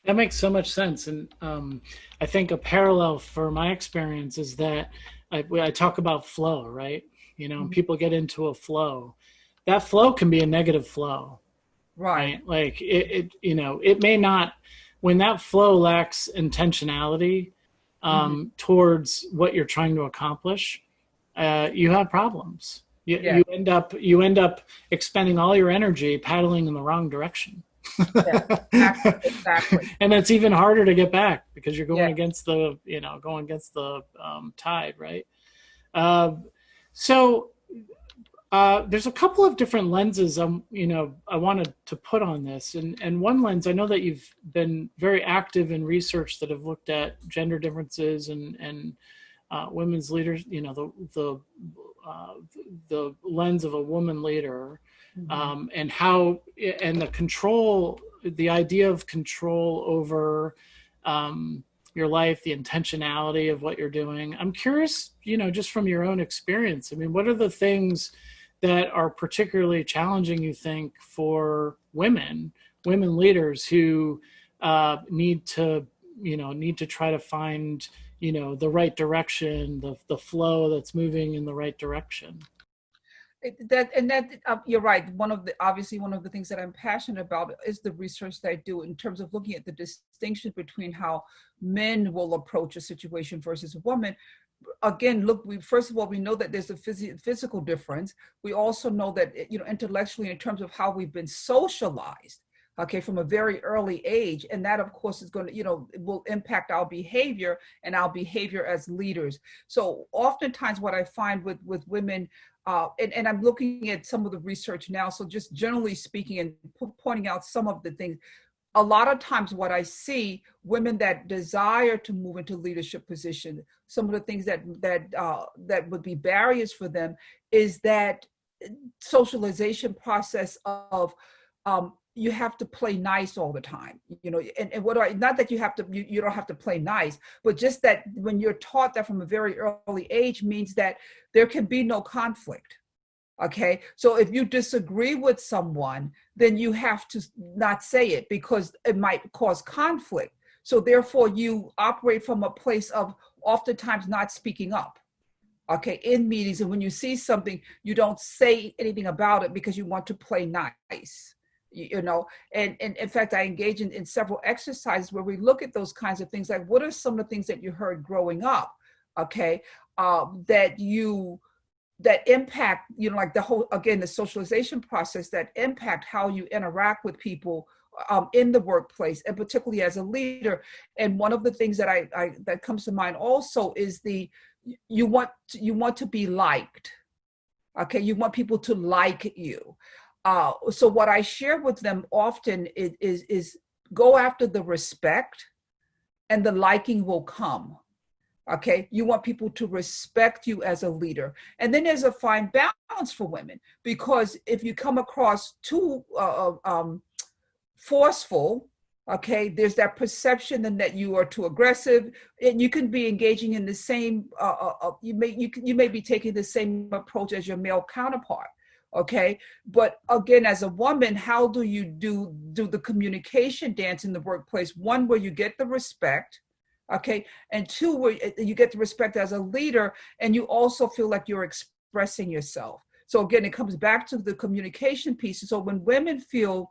That makes so much sense. And I think a parallel for my experience is that I talk about flow, right? Mhm. People get into a flow. That flow can be a negative flow, Right. right? Like it may not, when that flow lacks intentionality Hmm. towards what you're trying to accomplish, you have problems. You, Yeah. you end up you end up expending all your energy paddling in the wrong direction. Yeah. Exactly. And it's even harder to get back because you're Yeah. going against the tide, right? Uh, so there's a couple of different lenses I wanted to put on this, and one lens, I know that you've been very active in research that have looked at gender differences and women's leaders, uh, the lens of a woman leader, Hmm. and how and the idea of control over um, your life, the intentionality of what you're doing. I'm curious, just from your own experience. I mean, what are the things that are particularly challenging, you think, for women leaders who need to try to find the right direction, the flow that's moving in the right direction. You're right. One of the things that I'm passionate about is the research that I do in terms of looking at the distinction between how men will approach a situation versus a woman. Again, look, we first of all, we know that there's a physical difference. We also know that, intellectually, in terms of how we've been socialized, okay, from a very early age, and that of course is going to, it will impact our behavior and our behavior as leaders. So oftentimes what I find with women, and I'm looking at some of the research now, so just generally speaking and pointing out some of the things, a lot of times what I see, women that desire to move into leadership position, some of the things that would be barriers for them is that socialization process of, you have to play nice all the time, and what do I, not that you don't have to play nice, but just that when you're taught that from a very early age means that there can be no conflict. Okay. So if you disagree with someone, then you have to not say it because it might cause conflict. So therefore, you operate from a place of oftentimes not speaking up. Okay. In meetings. And when you see something, you don't say anything about it because you want to play nice. You know, and in fact, I engage in several exercises where we look at those kinds of things, like what are some of the things that you heard growing up, okay, that you that impact, like the whole, again, the socialization process that impact how you interact with people, in the workplace, and particularly as a leader. And one of the things I that comes to mind also is you want to be liked. Okay, you want people to like you. So what I share with them often is go after the respect, and the liking will come. Okay, you want people to respect you as a leader, and then there's a fine balance for women, because if you come across too forceful, okay, there's that perception then that you are too aggressive, and you can be engaging in the same you may be taking the same approach as your male counterpart. Okay, but again, as a woman, how do you do the communication dance in the workplace? One, where you get the respect, okay, and two, where you get the respect as a leader, and you also feel like you're expressing yourself. So again, it comes back to the communication piece. So when women feel,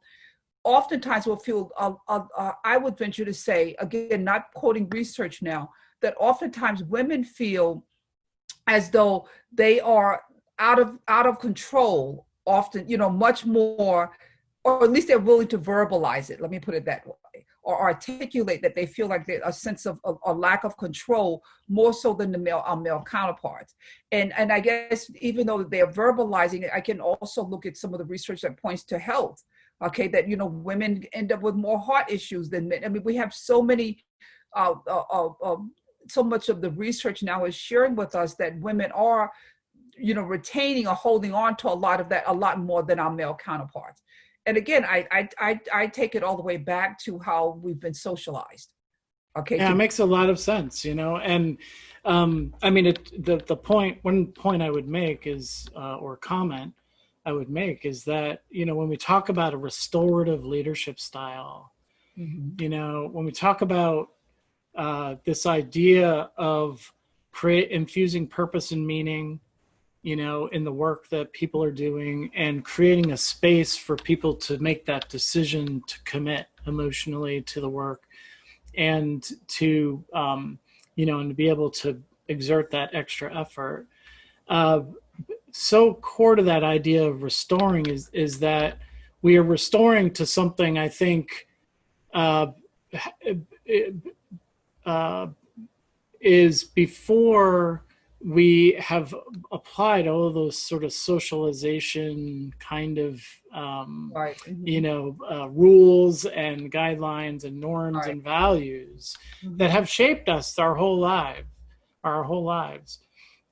oftentimes will feel, I would venture to say, again, not quoting research now, that oftentimes women feel as though they are out of control, often, much more, or at least they're willing to verbalize it. Let me put it that way, or articulate that they feel like a sense of a lack of control, more so than the male counterparts. And I guess even though they're verbalizing it, I can also look at some of the research that points to health. Okay, that women end up with more heart issues than men. I mean, we have so many uh, uh, uh, uh, so much of the research now is sharing with us that women are, retaining or holding on to a lot of that, a lot more than our male counterparts. And again, I take it all the way back to how we've been socialized. Okay, Yeah, to it be. makes a lot of sense, and I mean, one point I would make is, or comment I would make is that when we talk about a restorative leadership style, You know, when we talk about this idea of infusing purpose and meaning, you know, in the work that people are doing, and creating a space for people to make that decision to commit emotionally to the work, and to, you know, and to be able to exert that extra effort. So core to that idea of restoring is that we are restoring to something, I think, uh, uh, is before we have applied all of those sort of socialization kind of Right. you know, rules and guidelines and norms Right. and values that have shaped us our whole lives.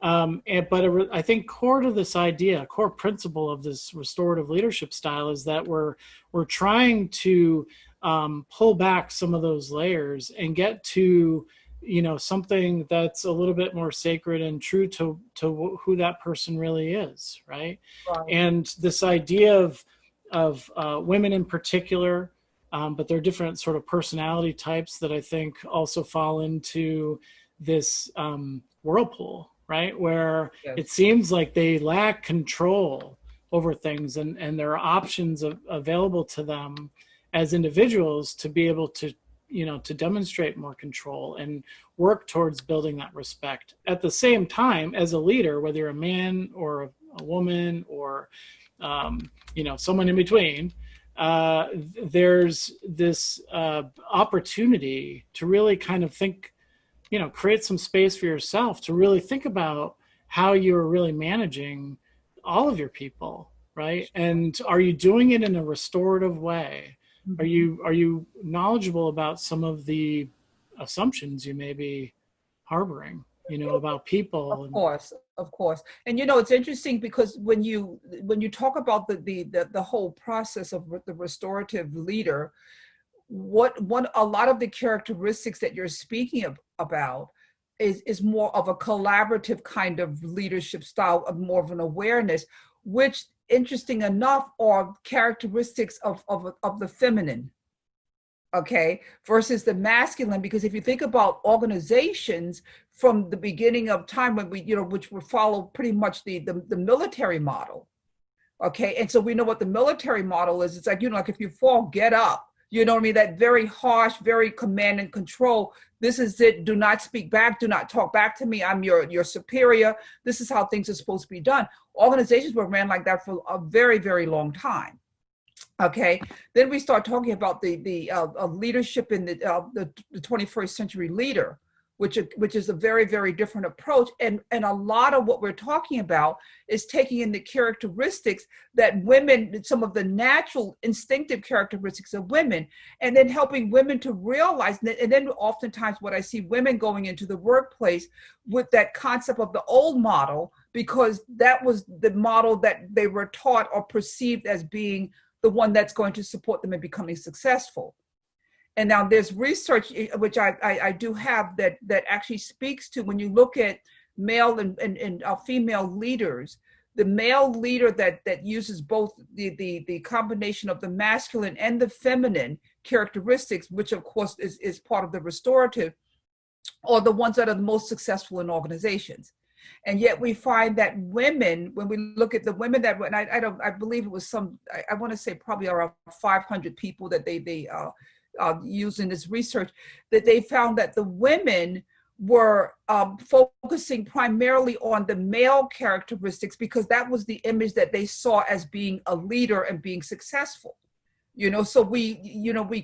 But I think core to this idea, core principle of this restorative leadership style, is that we're trying to pull back some of those layers and get to, you know, something that's a little bit more sacred and true to who that person really is, right? Right. And this idea of women in particular, but there are different sort of personality types that I think also fall into this whirlpool, right? Where Yes. it seems like they lack control over things, and there are options available to them as individuals to be able to, you know, to demonstrate more control and work towards building that respect. At the same time, as a leader, whether you're a man or a woman or, you know, someone in between, there's this opportunity to really kind of think, you know, create some space for yourself to really think about how you're really managing all of your people, right? And are you doing it in a restorative way? Are you knowledgeable about some of the assumptions you may be harboring, you know, about people? Of course. And you know, it's interesting because when you talk about the whole process of the restorative leader, a lot of the characteristics that you're speaking about is more of a collaborative kind of leadership style, of more of an awareness, which, interesting enough, are characteristics of the feminine, okay, versus the masculine. Because if you think about organizations from the beginning of time, when we, you know, which would follow pretty much the military model, okay, and so we know what the military model is. It's like, you know, like, if you fall, get up. You know what I mean? That very harsh, very command and control. This is it. Do not speak back. Do not talk back to me. I'm your superior. This is how things are supposed to be done. Organizations were ran like that for a very, very long time. Okay. Then we start talking about the leadership in the 21st century leader, which is a very, very different approach. And a lot of what we're talking about is taking in the characteristics that women, some of the natural instinctive characteristics of women, and then helping women to realize that. And then oftentimes what I see women going into the workplace with that concept of the old model, because that was the model that they were taught or perceived as being the one that's going to support them in becoming successful. And now there's research, which I do have, that actually speaks to, when you look at male and female leaders, the male leader that uses both the combination of the masculine and the feminine characteristics, which of course is part of the restorative, are the ones that are the most successful in organizations. And yet we find that women, when we look at the women that, and I believe it was I want to say probably around 500 people that they using this research, that they found that the women were focusing primarily on the male characteristics, because that was the image that they saw as being a leader and being successful. You know, so we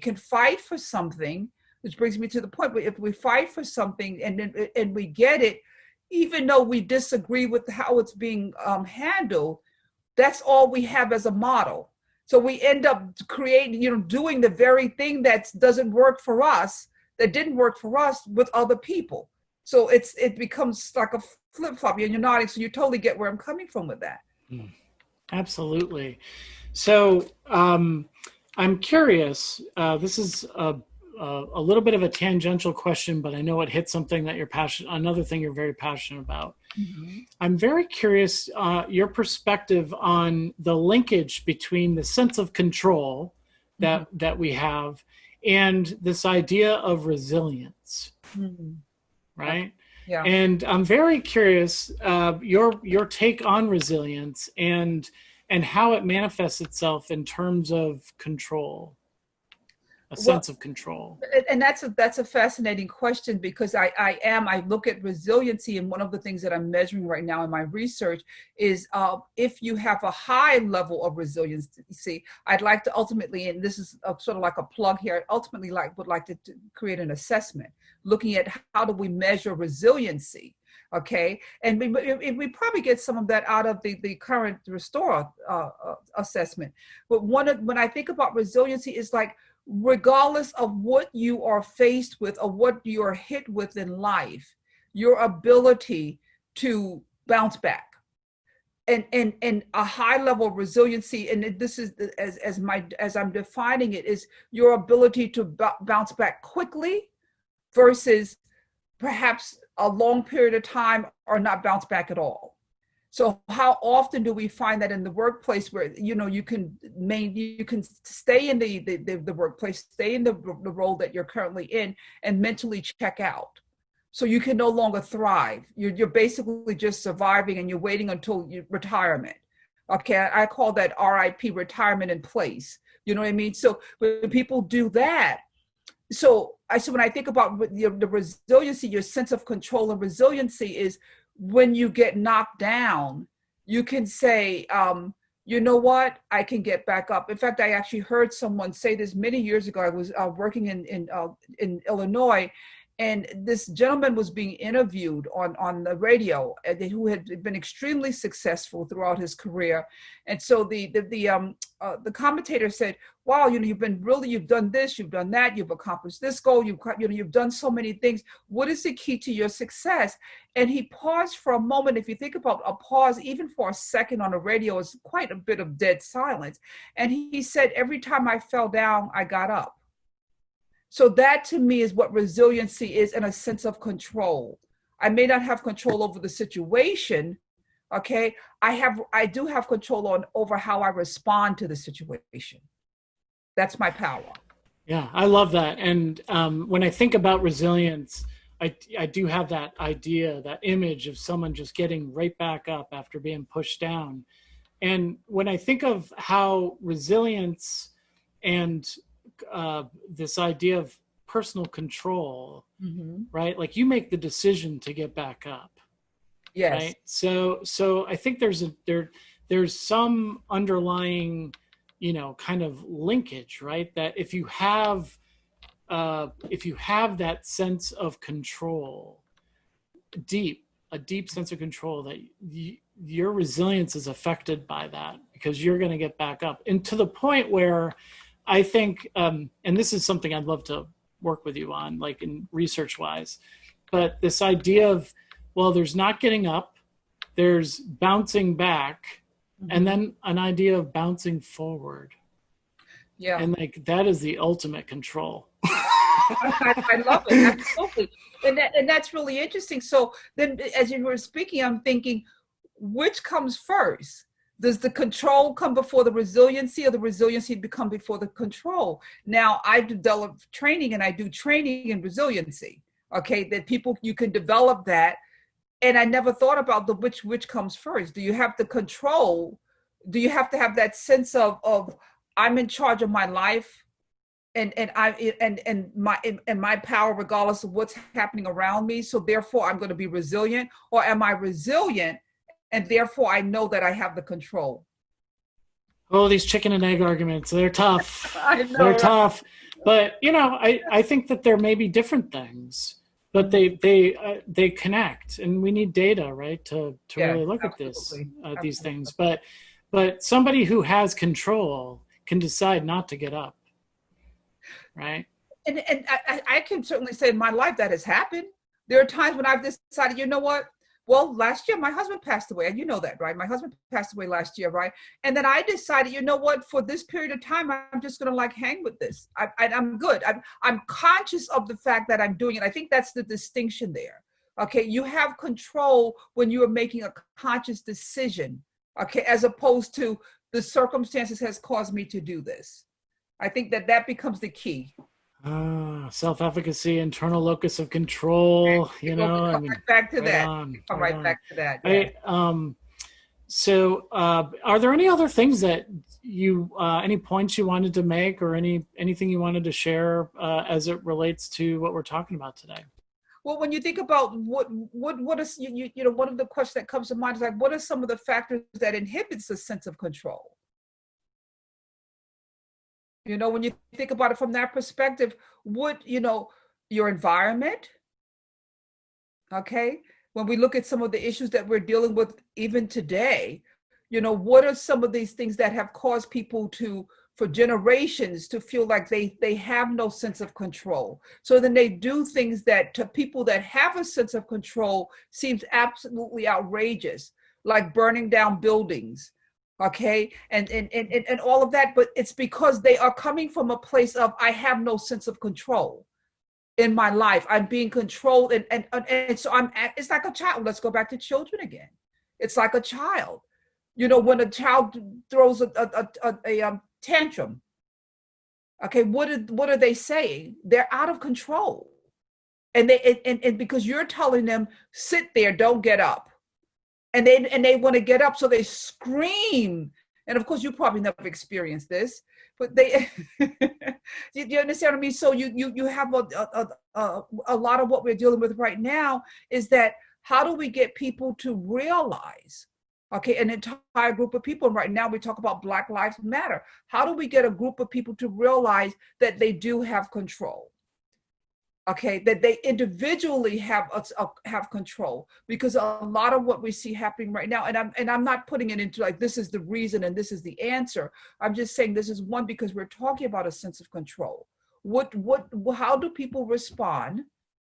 can fight for something, which brings me to the point, but if we fight for something and we get it, even though we disagree with how it's being handled, that's all we have as a model. So we end up creating, you know, doing the very thing that doesn't work for us, that didn't work for us with other people. So it becomes like a flip-flop, and you're nodding, so you totally get where I'm coming from with that. Absolutely. So I'm curious, this is a little bit of a tangential question, but I know it hits something that another thing you're very passionate about. Mm-hmm. I'm very curious your perspective on the linkage between the sense of control that we have and this idea of resilience, Mhm. right? Yeah. And I'm very curious your take on resilience and how it manifests itself in terms of control, a Well, sense of control. and that's a fascinating question, because I look at resiliency, and one of the things that I'm measuring right now in my research is if you have a high level of resiliency. I'd like to ultimately, and this is sort of like a plug here, ultimately would like to create an assessment looking at how do we measure resiliency. Okay, and we probably get some of that out of the current Restore assessment. But when I think about resiliency, is like, regardless of what you are faced with or what you're hit with in life, your ability to bounce back, and a high level of resiliency, and this is as I'm defining it, is your ability to bounce back quickly versus perhaps a long period of time or not bounce back at all. So how often do we find that in the workplace, where you can stay in the workplace, stay in the role that you're currently in, and mentally check out, so you can no longer thrive. You're basically just surviving, and you're waiting until retirement. Okay, I call that RIP, retirement in place. You know what I mean? So when people do that, so when I think about the resiliency, your sense of control and resiliency is when you get knocked down, you can say, you know what, I can get back up. In fact, I actually heard someone say this many years ago. I was working in Illinois, and this gentleman was being interviewed on the radio, who had been extremely successful throughout his career. And so the commentator said, wow, you've done this, you've done that, you've accomplished this goal, you've done so many things. What is the key to your success? And he paused for a moment. If you think about a pause, even for a second on the radio, is quite a bit of dead silence. And he said, every time I fell down, I got up. So that to me is what resiliency is, in a sense of control. I may not have control over the situation. Okay. I do have control over how I respond to the situation. That's my power. Yeah, I love that. And when I think about resilience, I do have that idea, that image of someone just getting right back up after being pushed down. And when I think of how resilience and this idea of personal control, Mm-hmm. right? Like you make the decision to get back up. Yes. Right. So I think there's some underlying, kind of linkage, right? That if you have that sense of control, a deep sense of control, that your resilience is affected by that, because you're going to get back up, and to the point where I think, and this is something I'd love to work with you on, like in research wise, but this idea of, well, there's not getting up, there's bouncing back, Mm-hmm. and then an idea of bouncing forward. Yeah. And like, that is the ultimate control. I love it. Absolutely. And that's really interesting. So then, as you were speaking, I'm thinking, which comes first? Does the control come before the resiliency, or the resiliency become before the control? Now, I develop training, and I do training in resiliency. Okay, that you can develop that. And I never thought about which comes first. Do you have the control? Do you have to have that sense of I'm in charge of my life, and my power, regardless of what's happening around me? So therefore, I'm going to be resilient, or am I resilient, and therefore I know that I have the control? Oh, these chicken and egg arguments, they're tough. I know, They're right? tough. But, I think that there may be different things, but they connect, and we need data, right, to Yeah, really look absolutely. at these Absolutely. things. But somebody who has control can decide not to get up, right? And I can certainly say in my life that has happened. There are times when I've decided, you know what? Well, last year my husband passed away, and you know that, right? My husband passed away last year, right? And then I decided, you know what? For this period of time, I'm just going to like hang with this. I'm good. I'm conscious of the fact that I'm doing it. I think that's the distinction there. Okay, you have control when you are making a conscious decision. Okay, as opposed to the circumstances has caused me to do this. I think that becomes the key. Self-efficacy, internal locus of control, We're going to I come mean, right back to right that. on, Come right right on. back to that. Yeah. I, so, are there any other things that any points you wanted to make, or anything you wanted to share as it relates to what we're talking about today? Well, when you think about what is you know, one of the questions that comes to mind is like, what are some of the factors that inhibits the sense of control? You know, when you think about it from that perspective, would, you know, your environment, okay? When we look at some of the issues that we're dealing with even today, you know, what are some of these things that have caused people to, for generations, to feel like they have no sense of control? So then they do things that to people that have a sense of control seems absolutely outrageous, like burning down buildings, okay, and all of that. But it's because they are coming from a place of, I have no sense of control in my life. I'm being controlled, and so it's like a child. Let's go back to children again. It's like a child. You know, when a child throws a tantrum, okay, what are they saying? They're out of control, and and because you're telling them, sit there, don't get up, and they want to get up, so they scream. And of course, you probably never experienced this, but they, you understand what I mean? So you have a lot of what we're dealing with right now is that, how do we get people to realize, okay, an entire group of people, and right now we talk about Black Lives Matter. How do we get a group of people to realize that they do have control? Okay, that they individually have control, because a lot of what we see happening right now, and I'm not putting it into like this is the reason and this is the answer. I'm just saying this is one, because we're talking about a sense of control. How do people respond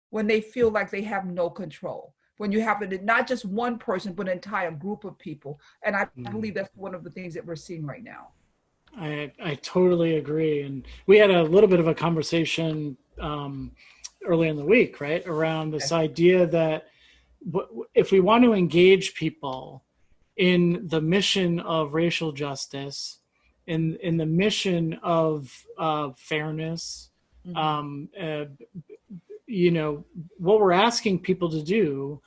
when they feel like they have no control, when you have it not just one person but an entire group of people? And I believe that's one of the things that we're seeing right now. I totally agree. And we had a little bit of a conversation early in the week, right, around this idea that if we want to engage people in the mission of racial justice, in the mission of fairness, you know, what we're asking people to do,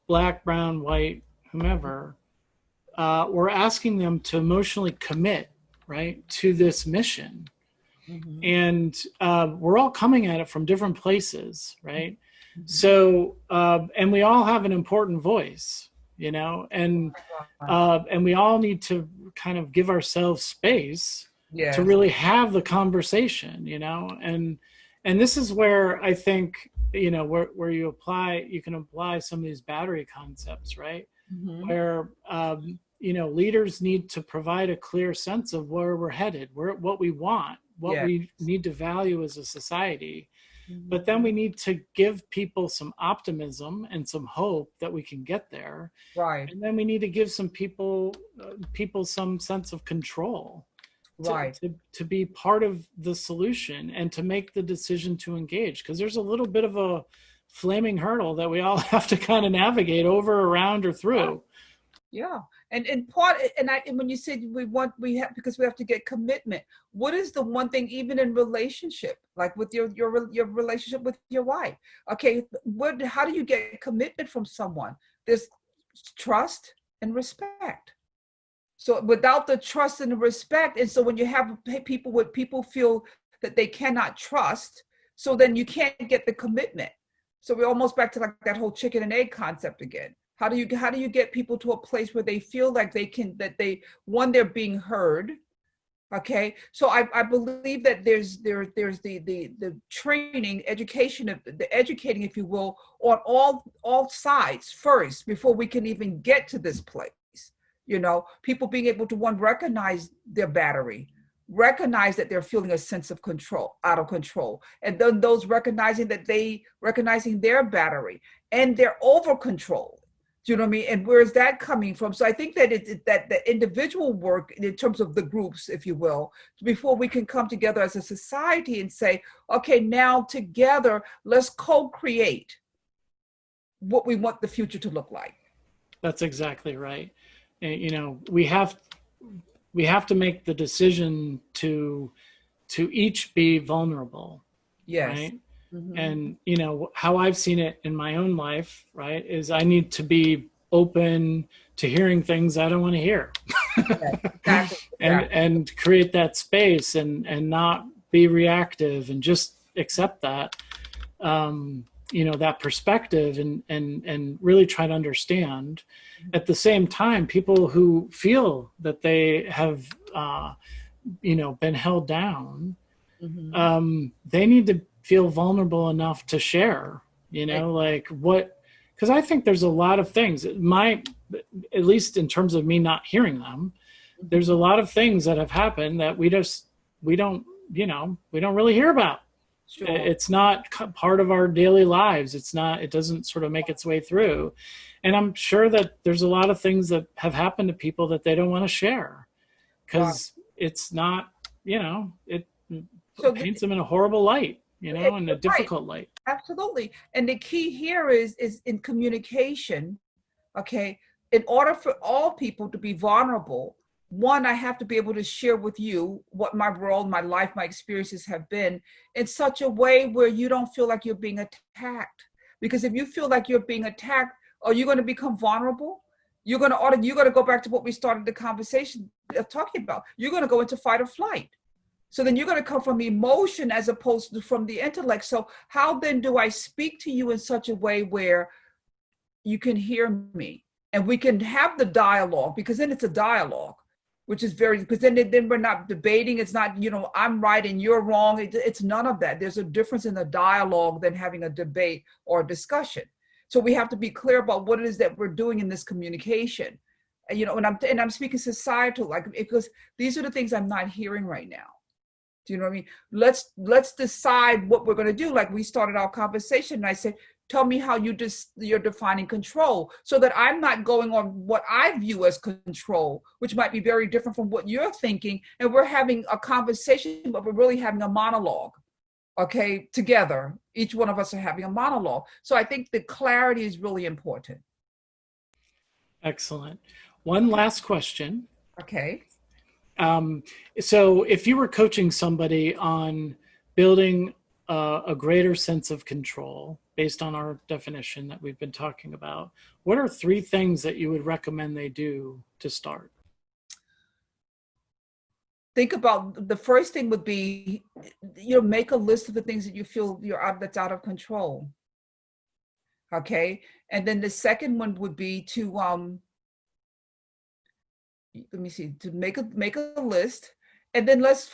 black, brown, white, whomever, we're asking them to emotionally commit, right, to this mission. And we're all coming at it from different places, right? So, and we all have an important voice, you know, and we all need to kind of give ourselves space to really have the conversation, you know, and this is where I think, you know, where you can apply some of these battery concepts, right? Where you know, leaders need to provide a clear sense of where we're headed, what we want, what we need to value as a society. But then we need to give people some optimism and some hope that we can get there. Right. And then we need to give some people some sense of control to be part of the solution and to make the decision to engage. Because there's a little bit of a flaming hurdle that we all have to kind of navigate over, around, or through. Yeah. And part, and when you said we have, because we have to get commitment, what is the one thing, even in relationship, like with your relationship with your wife? Okay, how do you get commitment from someone? There's trust and respect. So without the trust and the respect, and so when you have people feel that they cannot trust, so then you can't get the commitment. So we're almost back to like that whole chicken and egg concept again. How do you get people to a place where they feel like they're being heard? Okay, so I believe that there's the training, education, the educating, if you will, on all sides first before we can even get to this place. You know, people being able to, one, recognize their battery, recognize that they're feeling a sense of control, out of control, and then those recognizing their battery and their over control. Do you know what I mean? And where is that coming from? So I think that that the individual work in terms of the groups, if you will, before we can come together as a society and say, okay, now together, let's co-create what we want the future to look like. That's exactly right. And, you know, we have to make the decision to each be vulnerable, Yes. right? Mm-hmm. And, you know, how I've seen it in my own life, right, is I need to be open to hearing things I don't want to hear. Yes. Exactly. Exactly. And create that space and not be reactive and just accept that, you know, that perspective, and really try to understand. At the same time, people who feel that they have, you know, been held down, Mm-hmm. they need to feel vulnerable enough to share, you know, like what, because I think there's a lot of things, at least in terms of me not hearing them, there's a Mm-hmm. lot of things that have happened that we don't, you know, we don't really hear about. Sure. It's not part of our daily lives. It's not, it doesn't sort of make its way through. And I'm sure that there's a lot of things that have happened to people that they don't want to share Right. because it's not, you know, it So paints them in a horrible light, you know, in a right. difficult light. Absolutely. And the key here is in communication. Okay. In order for all people to be vulnerable, one, I have to be able to share with you what my world, my life, my experiences have been in such a way where you don't feel like you're being attacked. Because if you feel like you're being attacked, are you going to become vulnerable? You're going to go back to what we started the conversation of talking about. You're going to go into fight or flight. So then you're going to come from emotion as opposed to from the intellect. So how then do I speak to you in such a way where you can hear me and we can have the dialogue, because then it's a dialogue, which is very, because then we're not debating. It's not, you know, I'm right and you're wrong. It's none of that. There's a difference in the dialogue than having a debate or a discussion. So we have to be clear about what it is that we're doing in this communication. And, you know, and I'm speaking societal, like, because these are the things I'm not hearing right now. Do you know what I mean? Let's decide what we're going to do. Like we started our conversation, and I said, "Tell me how you're defining control, so that I'm not going on what I view as control, which might be very different from what you're thinking." And we're having a conversation, but we're really having a monologue. Okay, together, each one of us are having a monologue. So I think the clarity is really important. Excellent. One last question. Okay. Um, so, if you were coaching somebody on building a greater sense of control based on our definition that we've been talking about, what are three things that you would recommend they do to start? Think about, the first thing would be, you know, make a list of the things that you feel that's out of control. Okay. And then the second one would be to let me see, to make a list. And then let's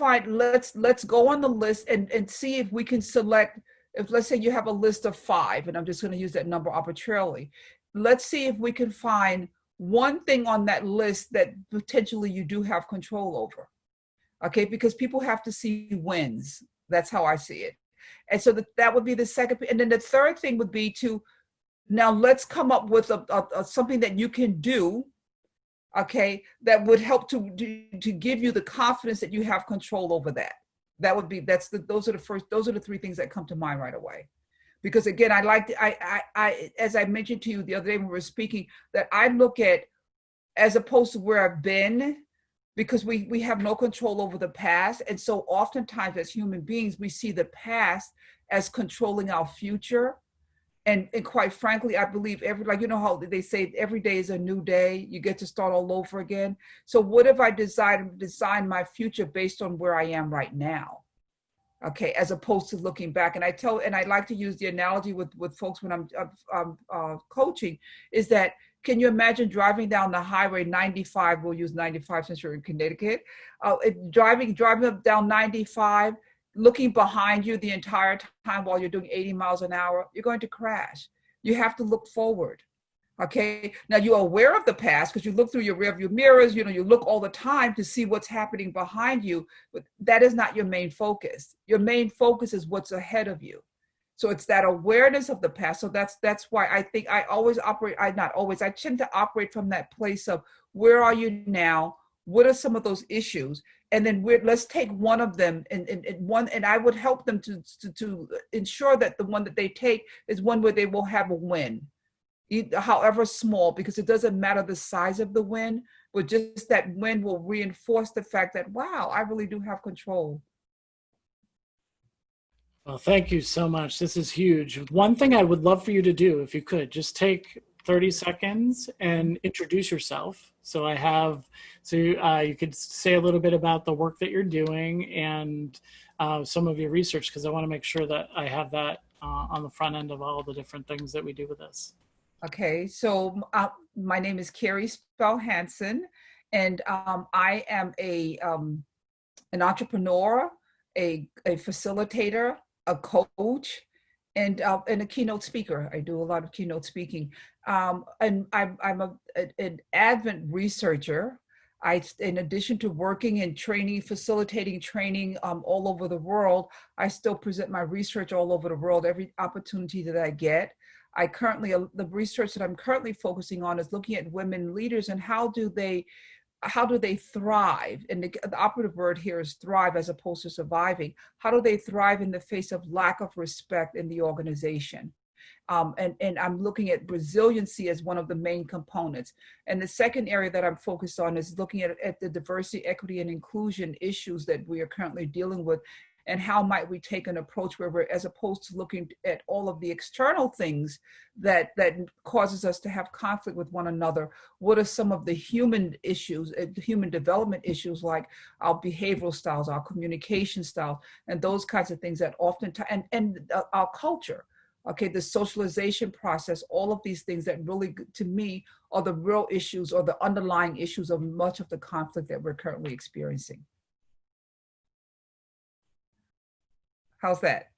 go on the list and see if we can select, if let's say you have a list of 5, and I'm just going to use that number arbitrarily. Let's see if we can find one thing on that list that potentially you do have control over. Okay, because people have to see wins. That's how I see it. And so that would be the second. And then the third thing would be to, now let's come up with a something that you can do, okay, that would help to give you the confidence that you have control over that. That would be, those are the 3 things that come to mind right away. Because again, I as I mentioned to you the other day when we were speaking, that I look at, as opposed to where I've been, because we have no control over the past. And so oftentimes as human beings, we see the past as controlling our future. And quite frankly, I believe like, you know how they say every day is a new day, you get to start all over again. So what if I design my future based on where I am right now? Okay, as opposed to looking back. And I like to use the analogy with folks when I'm coaching, is that, can you imagine driving down the highway 95? We'll use 95 since you're in Connecticut. Driving up down 95, looking behind you the entire time while you're doing 80 miles an hour, you're going to crash. You have to look forward. Okay. Now you're aware of the past because you look through your rearview mirrors, you know, you look all the time to see what's happening behind you, but that is not your main focus. Your main focus is what's ahead of you. So it's that awareness of the past. So that's why I think I tend to operate from that place of, where are you now? What are some of those issues? And then let's take one of them and I would help them to ensure that the one that they take is one where they will have a win, however small, because it doesn't matter the size of the win, but just that win will reinforce the fact that, wow, I really do have control. Well, thank you so much. This is huge. One thing I would love for you to do, if you could, just take 30 seconds and introduce yourself. So you could say a little bit about the work that you're doing and some of your research, because I want to make sure that I have that on the front end of all the different things that we do with this. Okay, so my name is Carrie Spell Hansen, and I am an entrepreneur, a facilitator, a coach, and a keynote speaker. I do a lot of keynote speaking. And I'm an Advent researcher. In addition to working and training, facilitating training all over the world, I still present my research all over the world, every opportunity that I get. The research that I'm currently focusing on is looking at women leaders and how do they thrive? And the operative word here is thrive as opposed to surviving. How do they thrive in the face of lack of respect in the organization? And I'm looking at resiliency as one of the main components. And the second area that I'm focused on is looking at the diversity, equity, and inclusion issues that we are currently dealing with, and how might we take an approach where we're, as opposed to looking at all of the external things that causes us to have conflict with one another, what are some of the human issues, the human development issues, like our behavioral styles, our communication styles, and those kinds of things that often, and our culture, okay, the socialization process, all of these things that really, to me, are the real issues or the underlying issues of much of the conflict that we're currently experiencing. How's that?